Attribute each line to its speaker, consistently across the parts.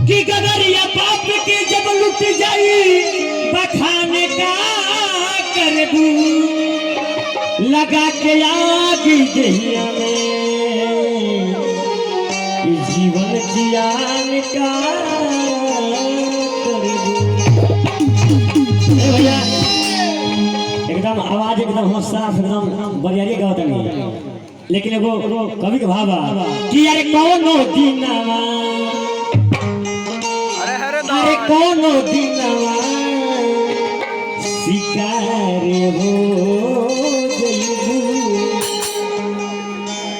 Speaker 1: कि गगरिया पाप की जब लुट जाई बखाने का करबू लगा के आग दहिया में जीवन जियान का भैया एकदम आवाज एकदम साफ एकदम बढ़िया गावत नहीं लेकिन एगो कवि के भाव कि अरे कौनो दिनवा अरे कौनो दिनवा शिकार हो जइबू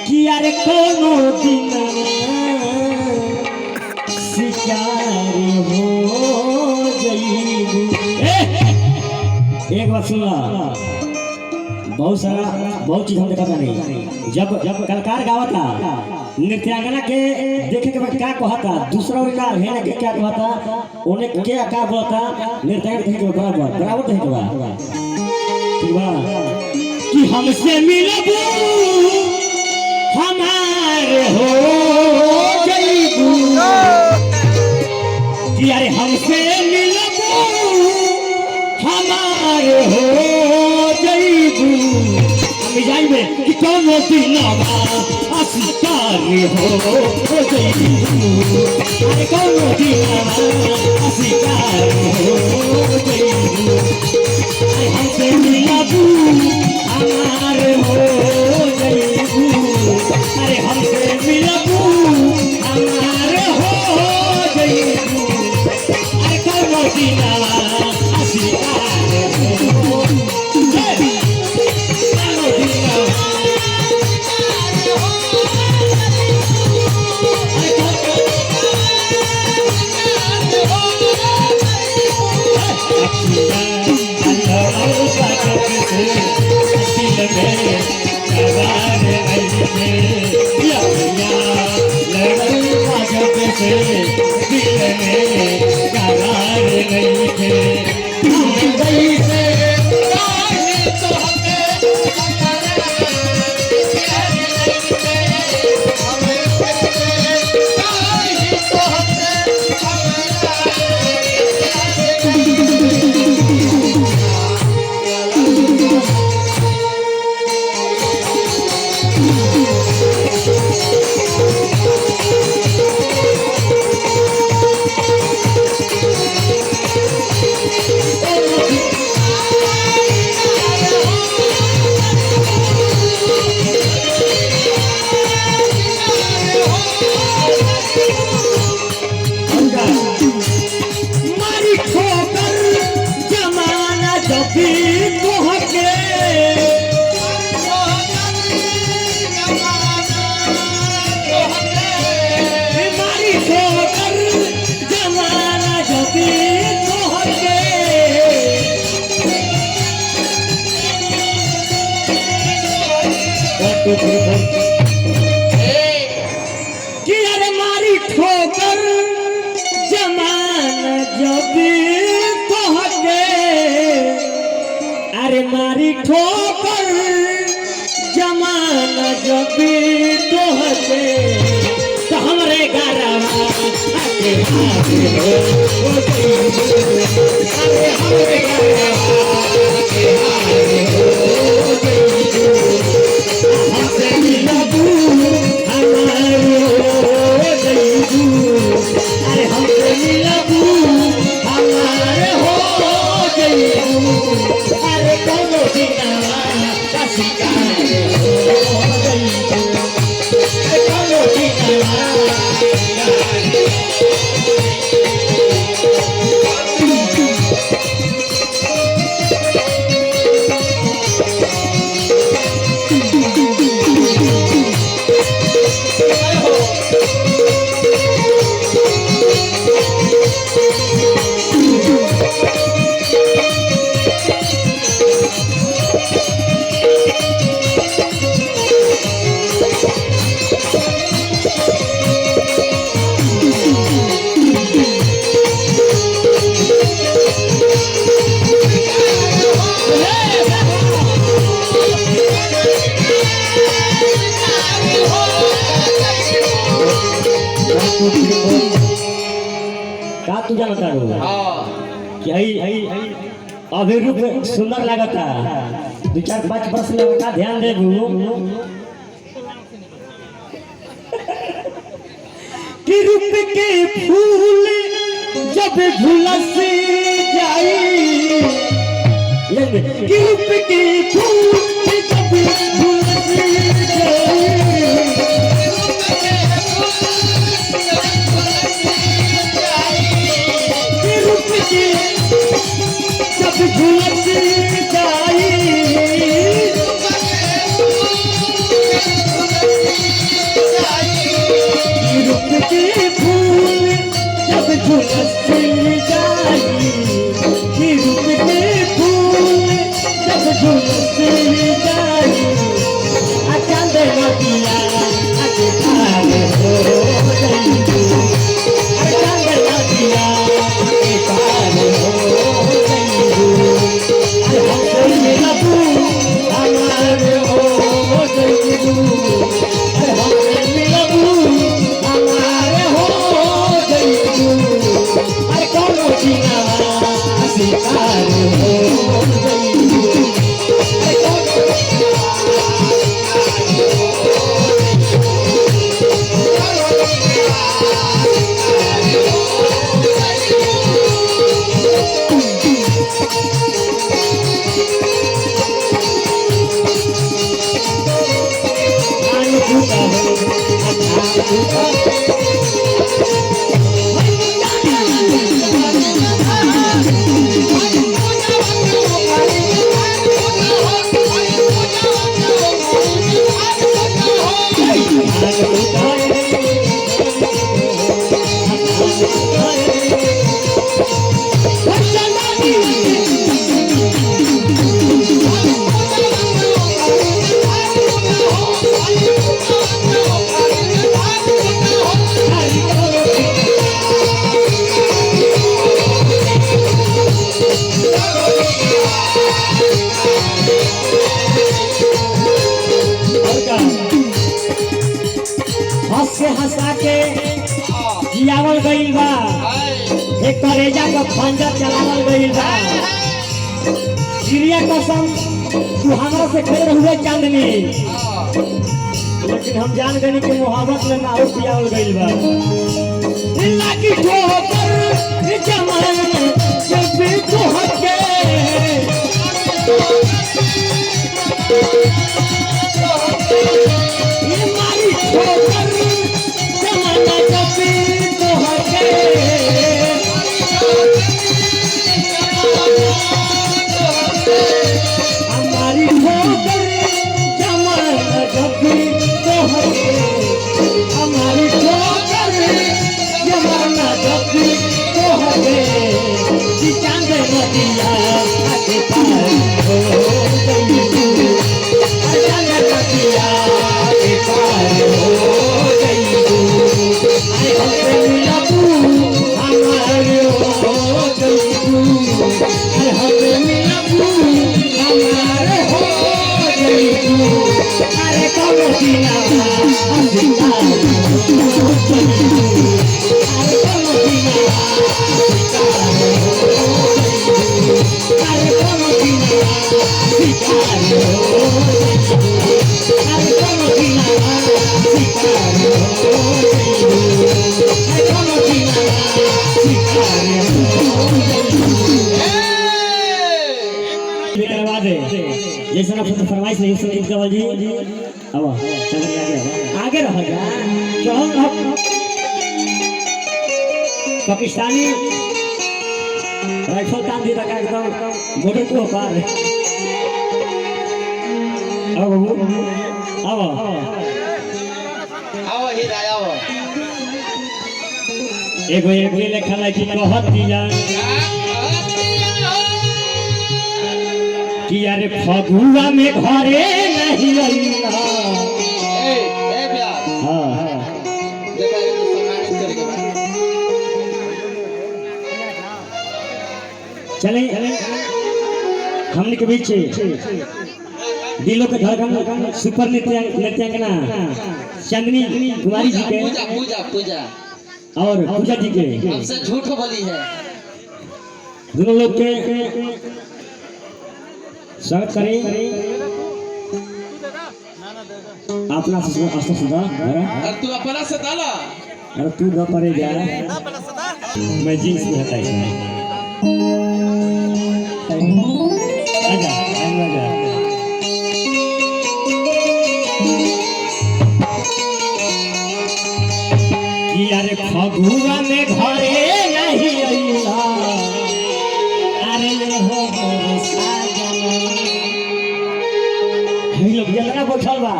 Speaker 1: कि अरे कौनो दिनवा शिकार हो जइबू। एक बात सुनला बहुत चीज हम देखा था नहीं जब कलाकार गावा था नृत्यांगना के देखे के बाद क्या कहा था दूसरा उन्हें है ना क्या कहा था उन्हें क्या बोला था नृत्यांगना देखे के बराबर देखे के बाद कि हमसे मिलबू हमारे हो जइबू कि अरे हमसे मिलबू हमारे हो जइबू मिजाज में कि कौन दिनवा अशिकार हो जइबू अरे कौन दिनवा अशिकार हो जइबू अरे हमसे मिलबू हमारे हो जइबू अरे हमसे मिलबू हमारे हो जइबू अरे कौन दिनवा अशिकार हो कि अरे मारी ठोकर जमाना जब तोहके अरे मारी ठोकर जमाना जब तोहके तो हमरे गरवा आके अरे हमरे गरवा हमसे मिलबू हमारे हो जइबू अरे हमसे मिलबू हमारे हो जइबू अरे कौनो दिनवा का शिकार हो जइबू अरे कौनो दिनवा बात तू जानता हो कि अभी रूप सुंदर लगता 2-4-5 वर्ष में का ध्यान देबू कि रूप के फूल जब झुलस जाई कि रूप के फूल जब झुलस जाई कि रूप के जब झुलस जाई रूप के फूल जब झुलस जाई कि रूप के फूल जब झुलस जाई चांद नदिया पार हो गई चांद नदिया पार हो गई हमसे मिलबू हमारे हो गई हमसे मिलबू हमारे हो गई अरे कौन जीना शिकार हो गई अरे कौन हंसा के जियावल गइल बा एक करेजा का खंजर चलावल गइल बा चिड़िया कसम तू हमरा से खेल रहुए चांदनी लेकिन हम जान गनी कि मोहब्बत में ना हो पियावल गइल बा लागी ठोकर जमाना जब तू हके ये मारी ठोकर जमाना जब तू हके हमारी ठोकर जमाना जब तू हके हमारी ठोकर जमाना जब तू हके चांद नदिया आके पार हो गई चांद नदिया आके पार हो गई हमसे मिलबू हमारे हो गई हमसे मिलबू हमारे हो गई अरे कौन जीना शिकार हो गई अरे कौन जीना शिकार हो गई अरे कौन जीना शिकार हो गई अरे कौन जीना शिकार हो गई अरे कौन जीना शिकार हो गई जैसे ना फरमाइश नहीं सुन कवल जी अब चलिए आगे रह जा चल पाकिस्तानी राइफल काम दी तक एकदम बॉर्डर को पार अब ही आया हो एगो लेखा है कि कहत दिया कि अरे फगुआ में घरे नहीं आईला हां चले हमने के बीच दिलों के धड़कन सुपर नृत्यांगना चांदनी कुमारी जी के और पूजा जी के
Speaker 2: हमसे झूठ बोली है।
Speaker 1: दोनों लोग के स्वागत करें। अपना अस्त्र सुधा
Speaker 2: और तू अपना से डाला।
Speaker 1: अरे तू न पड़े जा मैं जींस में हटा इसमें आजा आजा कि अरे फगुआ में घरे नहीं अइला अरे हो मोर साजन हे लोग जलना बैठल बा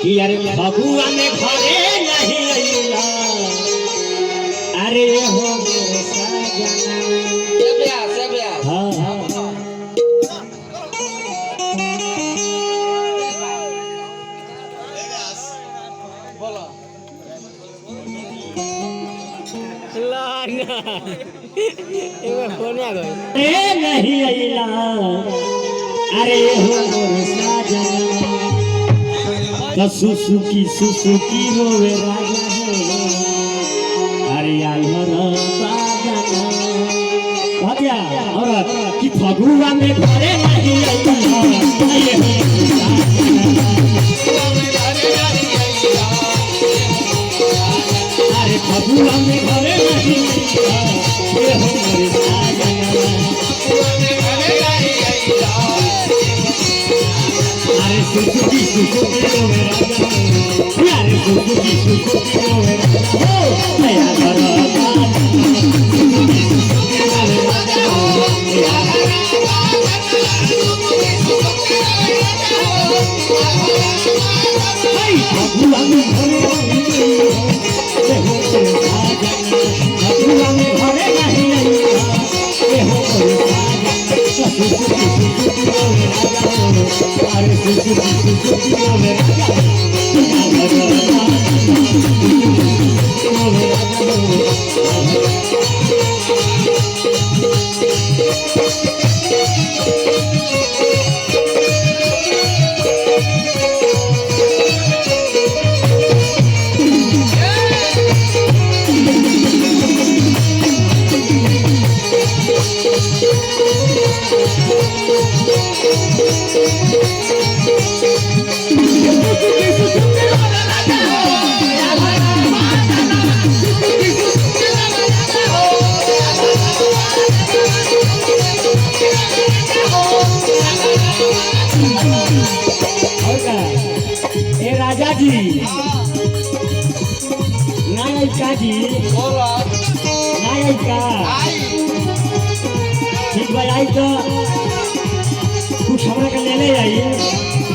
Speaker 1: कि अरे फगुआ में घरे नहीं अइला अरे हो मोर साजन
Speaker 2: सेबिया
Speaker 1: हां
Speaker 2: बोलो
Speaker 3: लाना एमे फोन आ गई
Speaker 1: ए नहीं अइला अरे हो मोर साजन सुसुकी रोवे राजा है अरे आई हर बाजना भैया औरत कि फगुआ में घरे नहीं अइला ये हो अरे फगुआ में घरे नहीं अइला ये हो मोर साजन अरे सुसुकी रोवे राजा अरे सुसुकी रोवे राजा हो नया घर भगुआ में घरे नहीं अरे ए राजा जी नहीं का जी
Speaker 2: बोलो
Speaker 1: नहीं का ठीक भाई आई तो कुछ हमरा के ले ले आई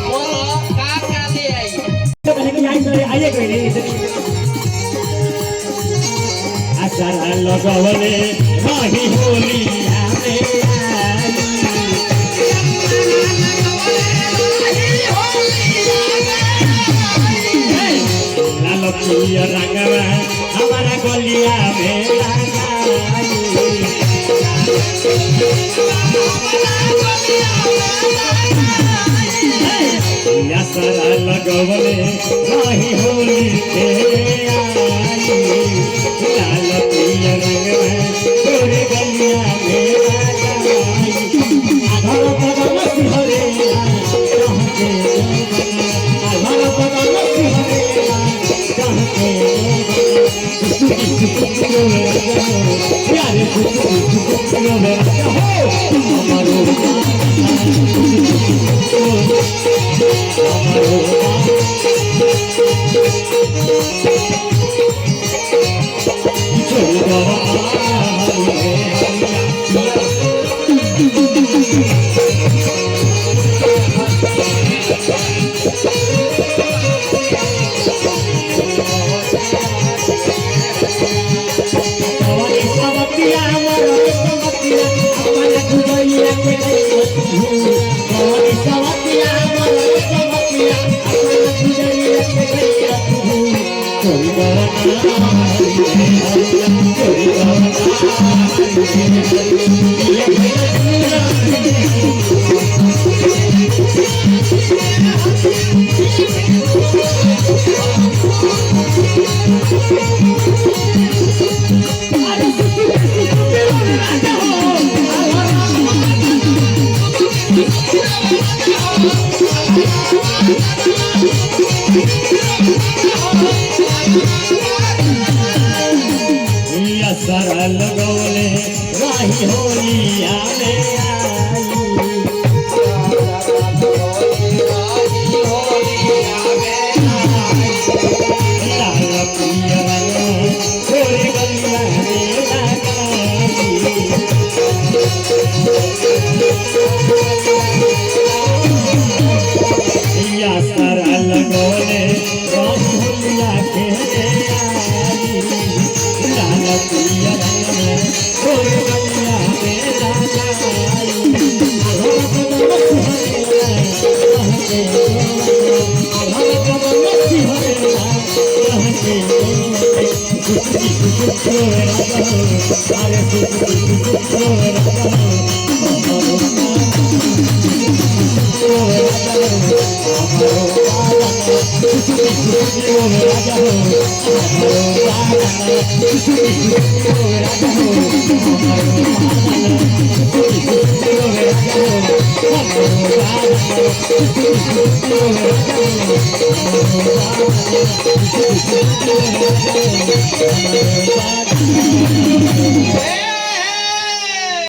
Speaker 2: बोलो का ले आई
Speaker 1: तो कहले कि आई तो आइए कोई नहीं आचार लगवले रही होली हमें लाल पिया रंगवा हमारा गलिया में लगाई सारा लगवले रही होली के आई लाल पिया रंगवा तोरे गलिया में लगाई आधार बदल सिहरे आधार बदल सिहरे प्यारे
Speaker 2: Thank you.
Speaker 1: या सरल गोले राही होलिया में लाल पिया रंग गोरे गलिया में या सरल गोले राही होलिया के लाल पिया रंग गोरे गलिया
Speaker 2: ए